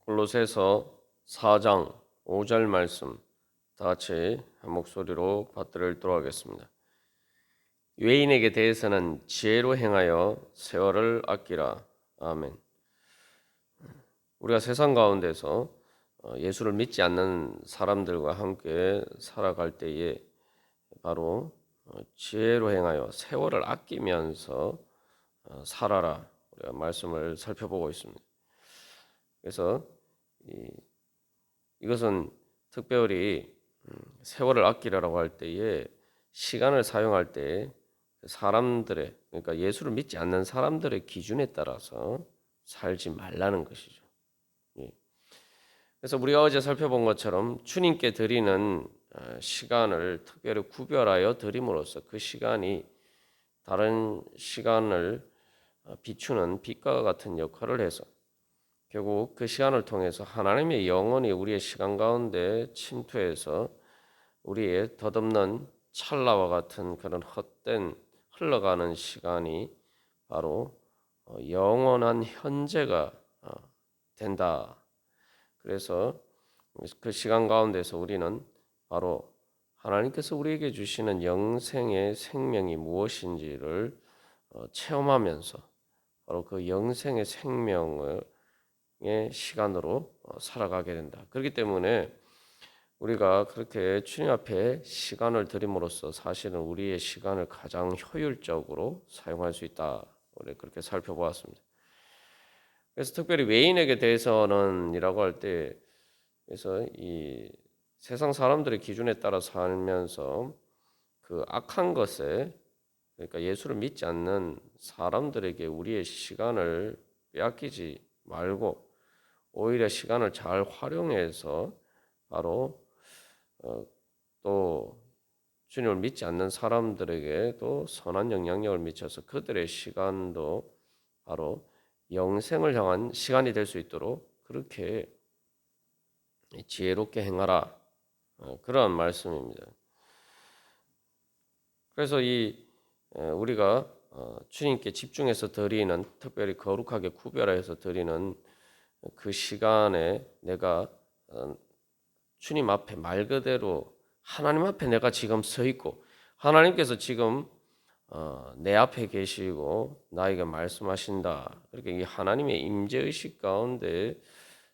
골로새서 4장 5절 말씀 다 같이 한 목소리로 받들어 읽도록 하겠습니다. 외인에게 대해서는 지혜로 행하여 세월을 아끼라. 아멘. 우리가 세상 가운데서 예수를 믿지 않는 사람들과 함께 살아갈 때에 바로 지혜로 행하여 세월을 아끼면서 살아라. 우리가 말씀을 살펴보고 있습니다. 그래서 이것은 특별히 세월을 아끼라고 할 때에 시간을 사용할 때 사람들의, 그러니까 예수를 믿지 않는 사람들의 기준에 따라서 살지 말라는 것이죠. 예. 그래서 우리가 어제 살펴본 것처럼 주님께 드리는 시간을 특별히 구별하여 드림으로써 그 시간이 다른 시간을 비추는 빛과 같은 역할을 해서 결국 그 시간을 통해서 하나님의 영혼이 우리의 시간 가운데 침투해서 우리의 덧없는 찰나와 같은 그런 헛된 흘러가는 시간이 바로 영원한 현재가 된다. 그래서 그 시간 가운데서 우리는 바로 하나님께서 우리에게 주시는 영생의 생명이 무엇인지를 체험하면서 바로 그 영생의 생명을 시간으로 살아가게 된다. 그렇기 때문에 우리가 그렇게 주님 앞에 시간을 드림으로써 사실은 우리의 시간을 가장 효율적으로 사용할 수 있다. 우리 그렇게 살펴보았습니다. 그래서 특별히 외인에게 대해서는이라고 할 때, 그래서 이 세상 사람들의 기준에 따라 살면서 그 악한 것에, 그러니까 예수를 믿지 않는 사람들에게 우리의 시간을 빼앗기지 말고 오히려 시간을 잘 활용해서 바로 또 주님을 믿지 않는 사람들에게 또 선한 영향력을 미쳐서 그들의 시간도 바로 영생을 향한 시간이 될 수 있도록 그렇게 지혜롭게 행하라. 그러한 말씀입니다. 그래서 우리가 주님께 집중해서 드리는, 특별히 거룩하게 구별해서 드리는 그 시간에 내가 주님 앞에 말 그대로 하나님 앞에 내가 지금 서 있고 하나님께서 지금 내 앞에 계시고 나에게 말씀하신다. 그렇게 이 하나님의 임재의식 가운데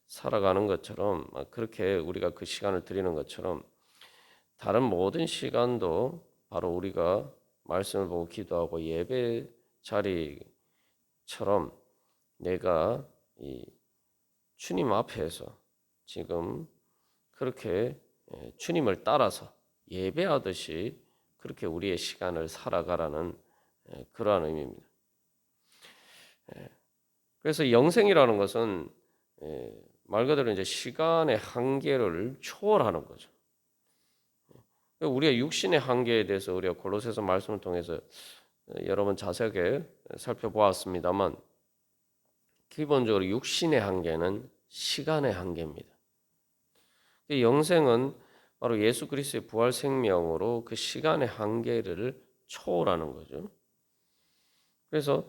살아가는 것처럼, 그렇게 우리가 그 시간을 드리는 것처럼 다른 모든 시간도 바로 우리가 말씀을 보고 기도하고 예배 자리처럼 내가 이 주님 앞에서 지금 그렇게 주님을 따라서 예배하듯이 그렇게 우리의 시간을 살아가라는 그러한 의미입니다. 그래서 영생이라는 것은 말 그대로 이제 시간의 한계를 초월하는 거죠. 우리가 육신의 한계에 대해서 우리가 골로새서 말씀을 통해서 여러 번 자세하게 살펴보았습니다만 기본적으로 육신의 한계는 시간의 한계입니다. 영생은 바로 예수 그리스도의 부활 생명으로 그 시간의 한계를 초월하는 거죠. 그래서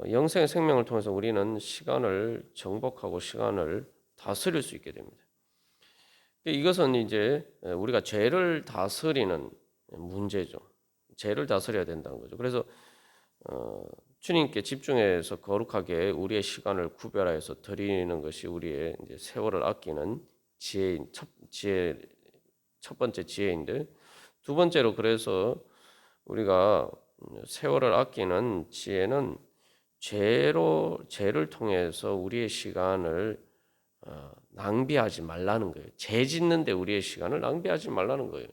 영생의 생명을 통해서 우리는 시간을 정복하고 시간을 다스릴 수 있게 됩니다. 이것은 이제 우리가 죄를 다스리는 문제죠. 죄를 다스려야 된다는 거죠. 그래서 주님께 집중해서 거룩하게 우리의 시간을 구별해서 드리는 것이 우리의 이제 세월을 아끼는 첫 번째 지혜인데, 두 번째로 그래서 우리가 세월을 아끼는 지혜는 죄를 통해서 우리의 시간을 낭비하지 말라는 거예요. 죄 짓는데 우리의 시간을 낭비하지 말라는 거예요.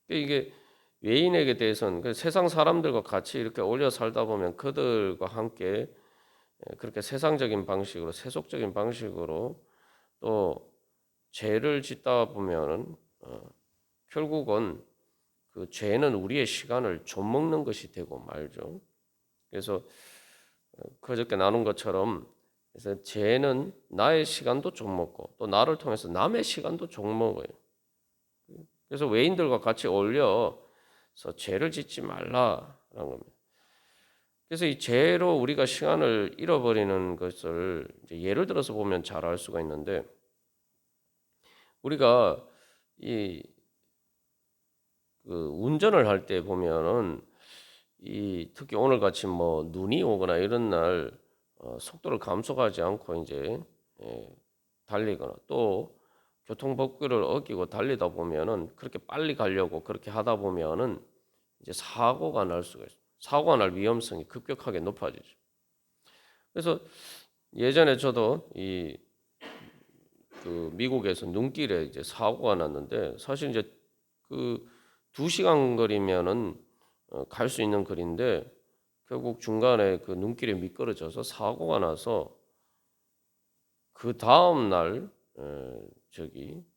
이게 외인에게 대해서는 세상 사람들과 같이 이렇게 어울려 살다 보면 그들과 함께 그렇게 세상적인 방식으로, 세속적인 방식으로 또 죄를 짓다 보면은 결국은 그 죄는 우리의 시간을 좀먹는 것이 되고 말죠. 그래서 그저께 나눈 것처럼, 그래서 죄는 나의 시간도 좀먹고 또 나를 통해서 남의 시간도 좀먹어요. 그래서 외인들과 같이 어울려서 죄를 짓지 말라라는 겁니다. 그래서 이 죄로 우리가 시간을 잃어버리는 것을 이제 예를 들어서 보면 잘 알 수가 있는데, 우리가 이 운전을 할 때 보면은 특히 오늘 같이 뭐 눈이 오거나 이런 날 속도를 감속하지 않고 이제 달리거나 또 교통법규를 어기고 달리다 보면은 그렇게 빨리 가려고 그렇게 하다 보면은 이제 사고가 날 수가 있어요. 사고가 날 위험성이 급격하게 높아지죠. 그래서 예전에 저도 미국에서 눈길에 이제 사고가 났는데 사실 이제 그 2시간 거리면은 갈 수 있는 거리인데 결국 중간에 그 눈길에 미끄러져서 사고가 나서 그 다음 날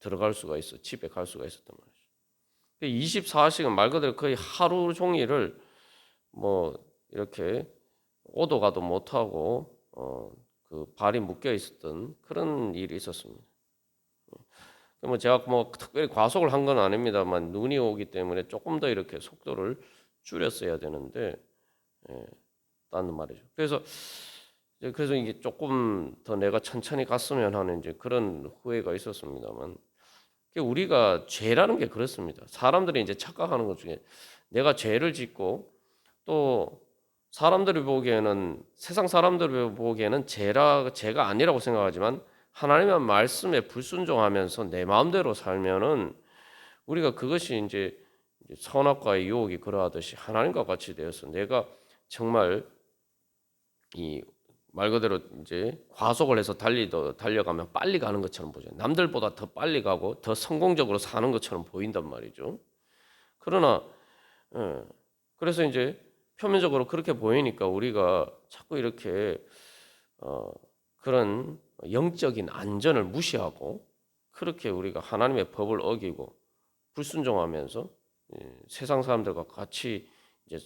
들어갈 수가 있어 집에 갈 수가 있었단 말이죠. 24시간 말 그대로 거의 하루 종일을 뭐 이렇게 오도 가도 못하고 그 발이 묶여 있었던 그런 일이 있었습니다. 뭐 제가 뭐 특별히 과속을 한 건 아닙니다만 눈이 오기 때문에 조금 더 이렇게 속도를 줄였어야 되는데 라는 말이죠. 그래서 이게 조금 더 내가 천천히 갔으면 하는 이제 그런 후회가 있었습니다만 우리가 죄라는 게 그렇습니다. 사람들이 이제 착각하는 것 중에 내가 죄를 짓고 또 사람들이 보기에는 세상 사람들이 보기에는 죄가 아니라고 생각하지만 하나님의 말씀에 불순종하면서 내 마음대로 살면은 우리가 그것이 이제 선악과의 유혹이 그러하듯이 하나님과 같이 되어서 내가 정말 이 말 그대로 이제 과속을 해서 달려가면 빨리 가는 것처럼 보죠. 남들보다 더 빨리 가고 더 성공적으로 사는 것처럼 보인단 말이죠. 그러나 그래서 이제 표면적으로 그렇게 보이니까 우리가 자꾸 이렇게 그런 영적인 안전을 무시하고 그렇게 우리가 하나님의 법을 어기고 불순종하면서 세상 사람들과 같이 이제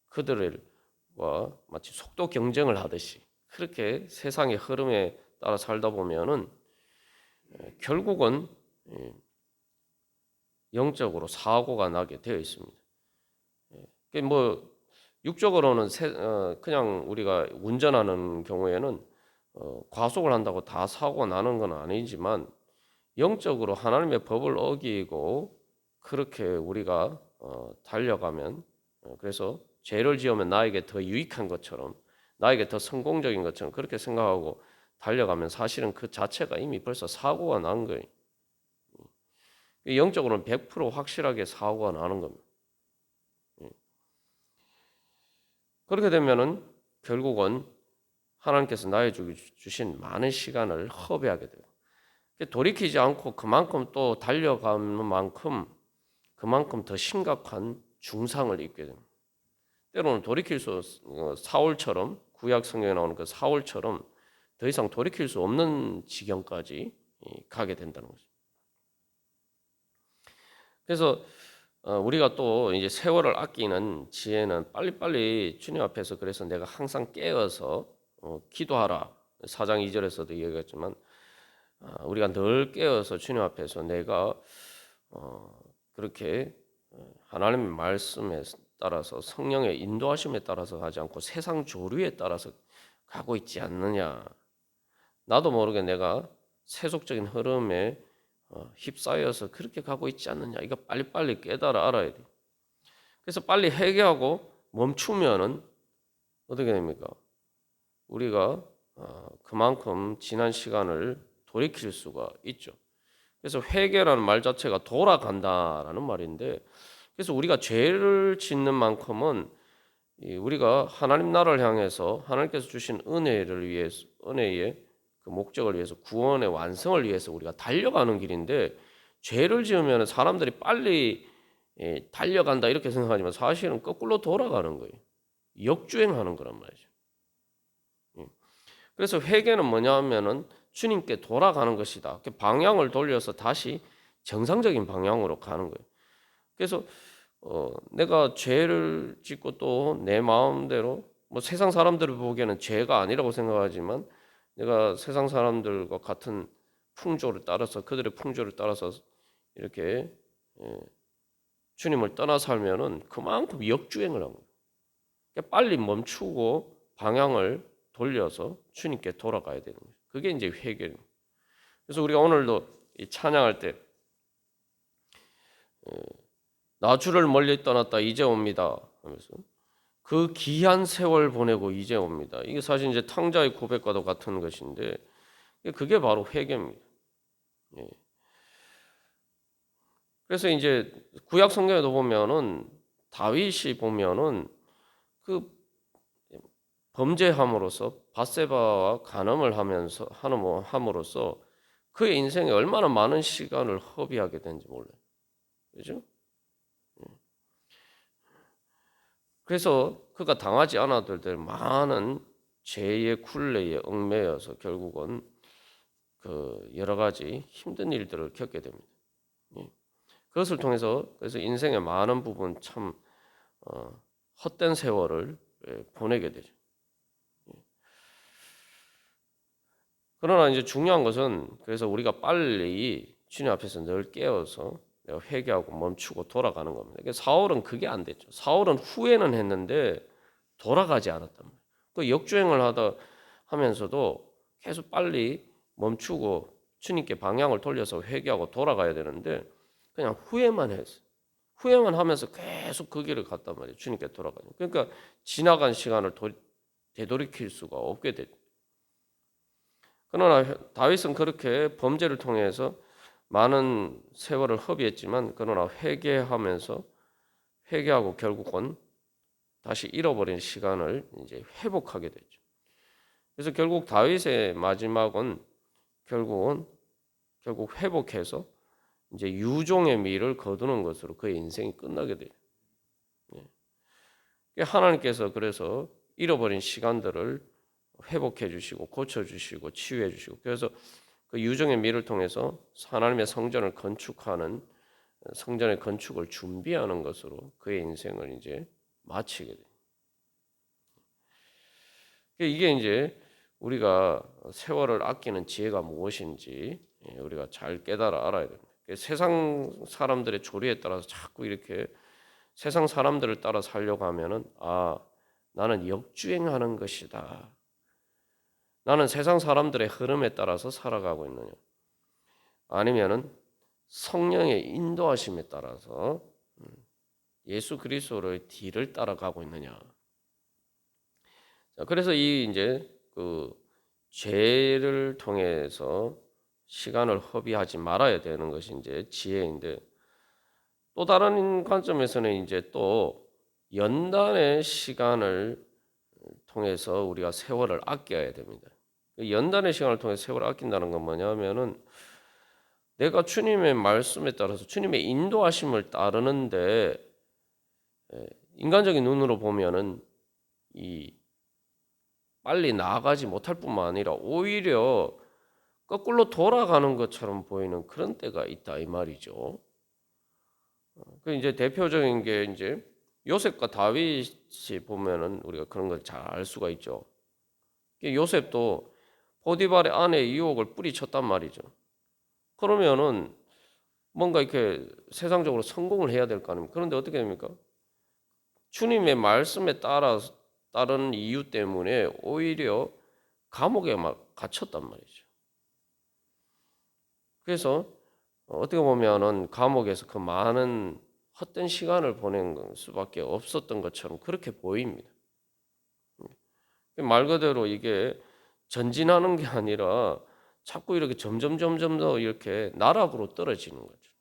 그들과 마치 속도 경쟁을 하듯이 그렇게 세상의 흐름에 따라 살다 보면은 결국은 영적으로 사고가 나게 되어 있습니다. 뭐 육적으로는 그냥 우리가 운전하는 경우에는 과속을 한다고 다 사고가 나는 건 아니지만 영적으로 하나님의 법을 어기고 그렇게 우리가 달려가면 그래서 죄를 지으면 나에게 더 유익한 것처럼 나에게 더 성공적인 것처럼 그렇게 생각하고 달려가면 사실은 그 자체가 이미 벌써 사고가 난 거예요. 영적으로는 100% 확실하게 사고가 나는 겁니다. 그렇게 되면은 결국은 하나님께서 나에게 주신 많은 시간을 허비하게 돼요. 돌이키지 않고 그만큼 또 달려가는 만큼 그만큼 더 심각한 중상을 입게 됩니다. 때로는 사울처럼 구약 성경에 나오는 그 사울처럼 더 이상 돌이킬 수 없는 지경까지 가게 된다는 거죠. 그래서 우리가 또 이제 세월을 아끼는 지혜는 빨리빨리 주님 앞에서 그래서 내가 항상 깨어서 기도하라. 4장 2절에서도 얘기했지만 우리가 늘 깨어서 주님 앞에서 내가 그렇게 하나님의 말씀에 따라서 성령의 인도하심에 따라서 가지 않고 세상 조류에 따라서 가고 있지 않느냐. 나도 모르게 내가 세속적인 흐름에 휩싸여서 그렇게 가고 있지 않느냐. 이거 빨리빨리 깨달아 알아야 돼. 그래서 빨리 회개하고 멈추면은 어떻게 됩니까? 우리가 그만큼 지난 시간을 돌이킬 수가 있죠. 그래서 회개라는 말 자체가 돌아간다라는 말인데 그래서 우리가 죄를 짓는 만큼은 우리가 하나님 나라를 향해서 하나님께서 주신 은혜의 그 목적을 위해서 구원의 완성을 위해서 우리가 달려가는 길인데 죄를 지으면 사람들이 빨리 달려간다 이렇게 생각하지만 사실은 거꾸로 돌아가는 거예요. 역주행하는 거란 말이죠. 그래서 회개는 뭐냐 하면은 주님께 돌아가는 것이다. 방향을 돌려서 다시 정상적인 방향으로 가는 거예요. 그래서 내가 죄를 짓고 또 내 마음대로 뭐 세상 사람들을 보기에는 죄가 아니라고 생각하지만 내가 세상 사람들과 같은 풍조를 따라서 그들의 풍조를 따라서 이렇게 주님을 떠나 살면은 그만큼 역주행을 한 거예요. 그러니까 빨리 멈추고 방향을 돌려서 주님께 돌아가야 되는 거예요. 그게 이제 회개입니다. 그래서 우리가 오늘도 이 찬양할 때 나 주를 멀리 떠났다 이제 옵니다 하면서 그 귀한 세월 보내고 이제 옵니다. 이게 사실 이제 탕자의 고백과도 같은 것인데 그게 바로 회개입니다. 예. 그래서 이제 구약 성경에도 보면은 다윗이 보면은 그 범죄함으로써 밧세바와 간음을 하면서 함으로써 그의 인생에 얼마나 많은 시간을 허비하게 된지 몰라요. 그죠? 그래서 그가 당하지 않아도 될 많은 죄의 굴레에 얽매여서 결국은 그 여러 가지 힘든 일들을 겪게 됩니다. 그것을 통해서 그래서 인생의 많은 부분 참 헛된 세월을 보내게 되죠. 그러나 이제 중요한 것은 그래서 우리가 빨리 주님 앞에서 늘 깨어서 내가 회개하고 멈추고 돌아가는 겁니다. 그러니까 사울은 그게 안 됐죠. 사울은 후회는 했는데 돌아가지 않았단 말이에요. 그 역주행을 하면서도 계속 빨리 멈추고 주님께 방향을 돌려서 회개하고 돌아가야 되는데 그냥 후회만 했어요. 후회만 하면서 계속 그 길을 갔단 말이에요. 주님께 돌아가는. 그러니까 지나간 시간을 되돌이킬 수가 없게 됐죠. 그러나 다윗은 그렇게 범죄를 통해서 많은 세월을 허비했지만 그러나 회개하고 결국은 다시 잃어버린 시간을 이제 회복하게 됐죠. 그래서 결국 다윗의 마지막은 결국 회복해서 이제 유종의 미를 거두는 것으로 그의 인생이 끝나게 돼요. 하나님께서 그래서 잃어버린 시간들을 회복해 주시고 고쳐 주시고 치유해 주시고 그래서 그 유종의 미를 통해서 하나님의 성전을 건축하는 성전의 건축을 준비하는 것으로 그의 인생을 이제 마치게 돼요. 이게 이제 우리가 세월을 아끼는 지혜가 무엇인지 우리가 잘 깨달아 알아야 됩니다. 세상 사람들의 조리에 따라서 자꾸 이렇게 세상 사람들을 따라 살려고 하면은 나는 역주행하는 것이다. 나는 세상 사람들의 흐름에 따라서 살아가고 있느냐? 아니면은 성령의 인도하심에 따라서 예수 그리스도의 뒤를 따라가고 있느냐? 그래서 이제 그 죄를 통해서 시간을 허비하지 말아야 되는 것이 이제 지혜인데 또 다른 관점에서는 이제 또 연단의 시간을 통해서 우리가 세월을 아껴야 됩니다. 연단의 시간을 통해 세월을 아낀다는 건 뭐냐면은 내가 주님의 말씀에 따라서 주님의 인도하심을 따르는데 인간적인 눈으로 보면은 이 빨리 나아가지 못할 뿐만 아니라 오히려 거꾸로 돌아가는 것처럼 보이는 그런 때가 있다 이 말이죠. 그 이제 대표적인 게 이제 요셉과 다윗이 보면은 우리가 그런 걸 잘 알 수가 있죠. 요셉도 보디발의 아내의 유혹을 뿌리쳤단 말이죠. 그러면은 뭔가 이렇게 세상적으로 성공을 해야 될 거 아닙니까? 그런데 어떻게 됩니까? 주님의 말씀에 따른 이유 때문에 오히려 감옥에 막 갇혔단 말이죠. 그래서 어떻게 보면은 감옥에서 그 많은 헛된 시간을 보낸 수밖에 없었던 것처럼 그렇게 보입니다. 말 그대로 이게 전진하는 게 아니라 자꾸 이렇게 점점 더 이렇게 나락으로 떨어지는 거죠.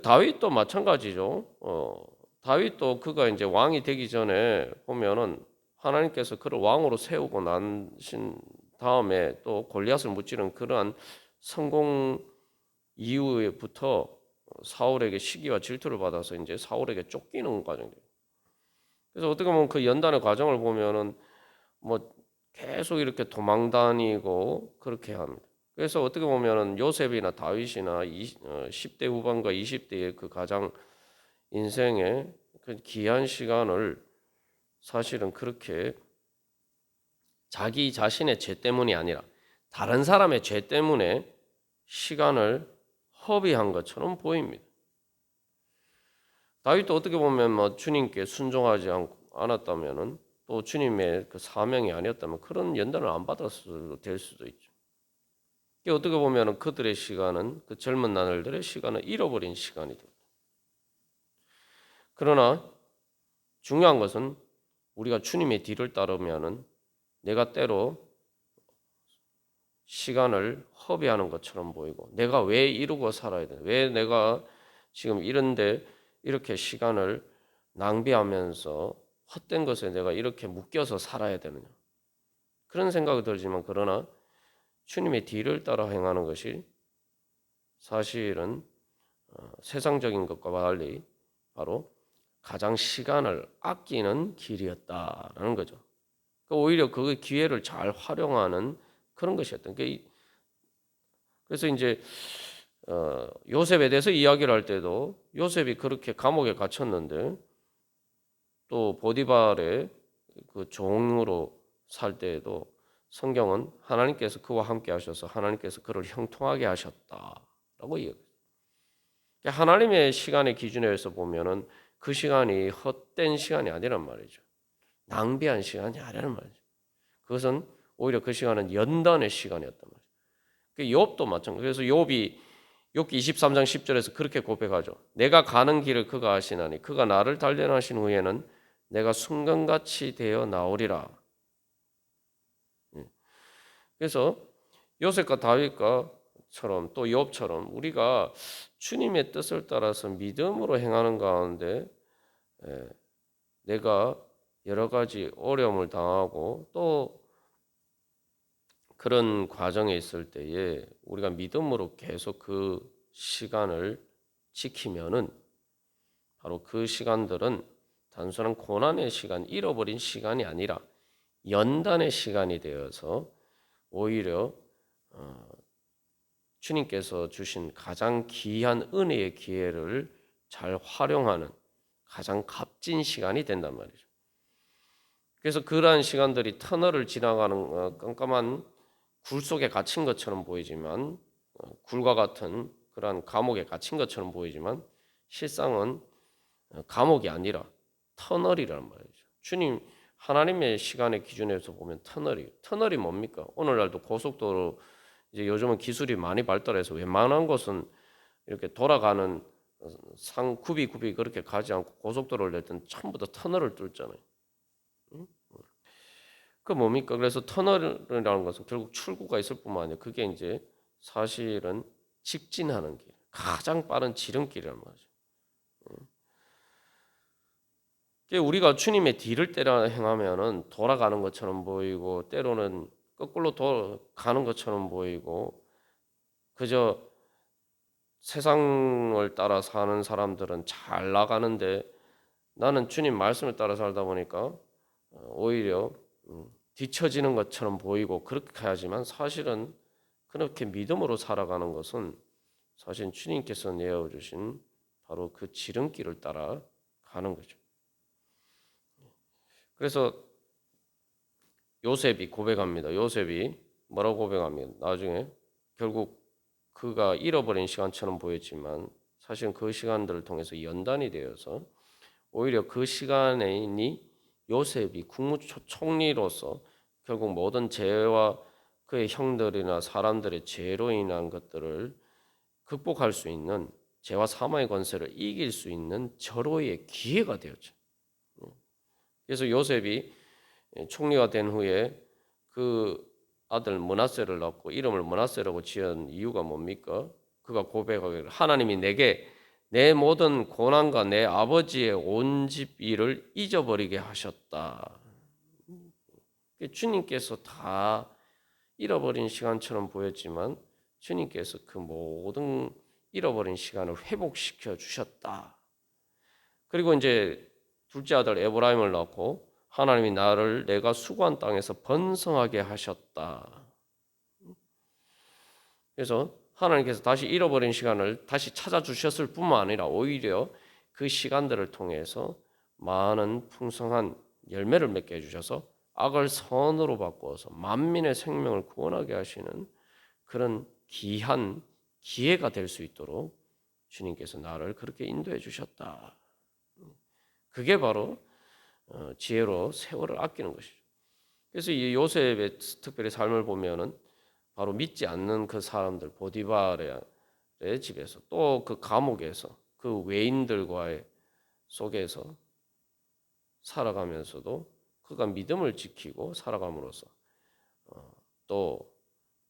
다윗도 마찬가지죠. 다윗도 그가 이제 왕이 되기 전에 보면은 하나님께서 그를 왕으로 세우고 나신 다음에 또 골리앗을 무찌른 그러한 성공 이후부터 사울에게 시기와 질투를 받아서 이제 사울에게 쫓기는 과정이에요. 그래서 어떻게 보면 그 연단의 과정을 보면은 뭐 계속 이렇게 도망 다니고 그렇게 합니다. 그래서 어떻게 보면은 요셉이나 다윗이나 10대 후반과 20대의 그 가장 인생의 그 귀한 시간을 사실은 그렇게 자기 자신의 죄 때문이 아니라 다른 사람의 죄 때문에 시간을 허비한 것처럼 보입니다. 다윗도 어떻게 보면 뭐 주님께 순종하지 않았다면은 또 주님의 그 사명이 아니었다면 그런 연단을 안 받았을 될 수도 있죠. 어떻게 보면 그들의 시간은, 그 젊은 나날들의 시간은 잃어버린 시간이 됩니다. 그러나 중요한 것은 우리가 주님의 뒤를 따르면은 내가 때로 시간을 허비하는 것처럼 보이고, 내가 왜 이루고 살아야 되나, 왜 내가 지금 이런데 이렇게 시간을 낭비하면서 헛된 것에 내가 이렇게 묶여서 살아야 되느냐, 그런 생각이 들지만, 그러나 주님의 뒤를 따라 행하는 것이 사실은 세상적인 것과 달리 바로 가장 시간을 아끼는 길이었다라는 거죠. 오히려 그 기회를 잘 활용하는 그런 것이었던. 그래서 이제 요셉에 대해서 이야기를 할 때도, 요셉이 그렇게 감옥에 갇혔는데 또 보디발의 그 종으로 살 때에도 성경은 하나님께서 그와 함께 하셔서 하나님께서 그를 형통하게 하셨다라고 이야기해요. 하나님의 시간의 기준에서 보면은 그 시간이 헛된 시간이 아니란 말이죠. 낭비한 시간이 아니란 말이죠. 그것은 오히려 그 시간은 연단의 시간이었단 말이죠. 욥도 마찬가지. 그래서 욥기 23장 10절에서 그렇게 고백하죠. 내가 가는 길을 그가 아시나니 그가 나를 단련하신 후에는 내가 순간같이 되어 나오리라. 그래서 요셉과 다윗과처럼 또 욥처럼 우리가 주님의 뜻을 따라서 믿음으로 행하는 가운데 내가 여러 가지 어려움을 당하고 또 그런 과정에 있을 때에 우리가 믿음으로 계속 그 시간을 지키면은 바로 그 시간들은 단순한 고난의 시간, 잃어버린 시간이 아니라 연단의 시간이 되어서 오히려 주님께서 주신 가장 귀한 은혜의 기회를 잘 활용하는 가장 값진 시간이 된단 말이죠. 그래서 그러한 시간들이 터널을 지나가는 깜깜한 굴 속에 갇힌 것처럼 보이지만, 굴과 같은 그러한 감옥에 갇힌 것처럼 보이지만 실상은 감옥이 아니라 터널이란 말이죠. 주님 하나님의 시간의 기준에서 보면 터널이 뭡니까? 오늘날도 고속도로, 이제 요즘은 기술이 많이 발달해서 웬만한 곳은 이렇게 돌아가는 굽이 그렇게 가지 않고 고속도로를 낼 때는 전부 다 터널을 뚫잖아요. 그 뭡니까? 그래서 터널이라는 것은 결국 출구가 있을 뿐만 아니라 그게 이제 사실은 직진하는 길, 가장 빠른 지름길이란 말이죠. 우리가 주님의 뒤를 따라 행하면은 돌아가는 것처럼 보이고, 때로는 거꾸로 가는 것처럼 보이고, 그저 세상을 따라 사는 사람들은 잘 나가는데 나는 주님 말씀을 따라 살다 보니까 오히려 뒤처지는 것처럼 보이고 그렇게 하지만, 사실은 그렇게 믿음으로 살아가는 것은 사실 주님께서 내어주신 바로 그 지름길을 따라 가는 거죠. 그래서 요셉이 고백합니다. 요셉이 뭐라고 고백합니까? 나중에 결국 그가 잃어버린 시간처럼 보였지만 사실은 그 시간들을 통해서 연단이 되어서 오히려 그 시간이 요셉이 국무총리로서 결국 모든 죄와 그의 형들이나 사람들의 죄로 인한 것들을 극복할 수 있는, 죄와 사망의 권세를 이길 수 있는 절호의 기회가 되었죠. 그래서 요셉이 총리가 된 후에 그 아들 므낫세를 낳고 이름을 므낫세라고 지은 이유가 뭡니까? 그가 고백하기를 하나님이 내게 내 모든 고난과 내 아버지의 온 집 일을 잊어버리게 하셨다. 주님께서 다 잃어버린 시간처럼 보였지만 주님께서 그 모든 잃어버린 시간을 회복시켜 주셨다. 그리고 이제 둘째 아들 에브라임을 낳고 하나님이 나를 내가 수고한 땅에서 번성하게 하셨다. 그래서 하나님께서 다시 잃어버린 시간을 다시 찾아주셨을 뿐만 아니라 오히려 그 시간들을 통해서 많은 풍성한 열매를 맺게 해주셔서 악을 선으로 바꾸어서 만민의 생명을 구원하게 하시는 그런 귀한 기회가 될 수 있도록 주님께서 나를 그렇게 인도해 주셨다. 그게 바로 지혜로 세월을 아끼는 것이죠. 그래서 이 요셉의 특별히 삶을 보면은 바로 믿지 않는 그 사람들 보디발의 집에서 또 그 감옥에서 그 외인들과의 속에서 살아가면서도 그가 믿음을 지키고 살아감으로써 또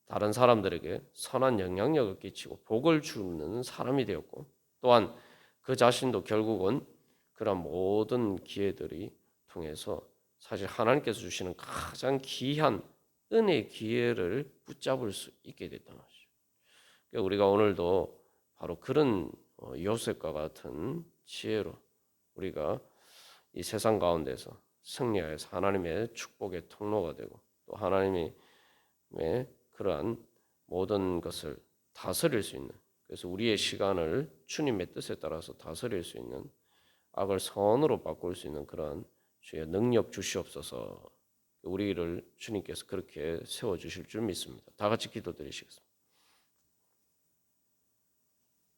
다른 사람들에게 선한 영향력을 끼치고 복을 주는 사람이 되었고 또한 그 자신도 결국은 그런 모든 기회들이 통해서 사실 하나님께서 주시는 가장 귀한 은혜의 기회를 붙잡을 수 있게 됐던 것이죠. 그러니까 우리가 오늘도 바로 그런 요셉과 같은 지혜로 우리가 이 세상 가운데서 승리하여서 하나님의 축복의 통로가 되고 또 하나님의 그러한 모든 것을 다스릴 수 있는, 그래서 우리의 시간을 주님의 뜻에 따라서 다스릴 수 있는, 악을 선으로 바꿀 수 있는 그러한 주의 능력 주시옵소서. 우리를 주님께서 그렇게 세워주실 줄 믿습니다. 다 같이 기도드리시겠습니다.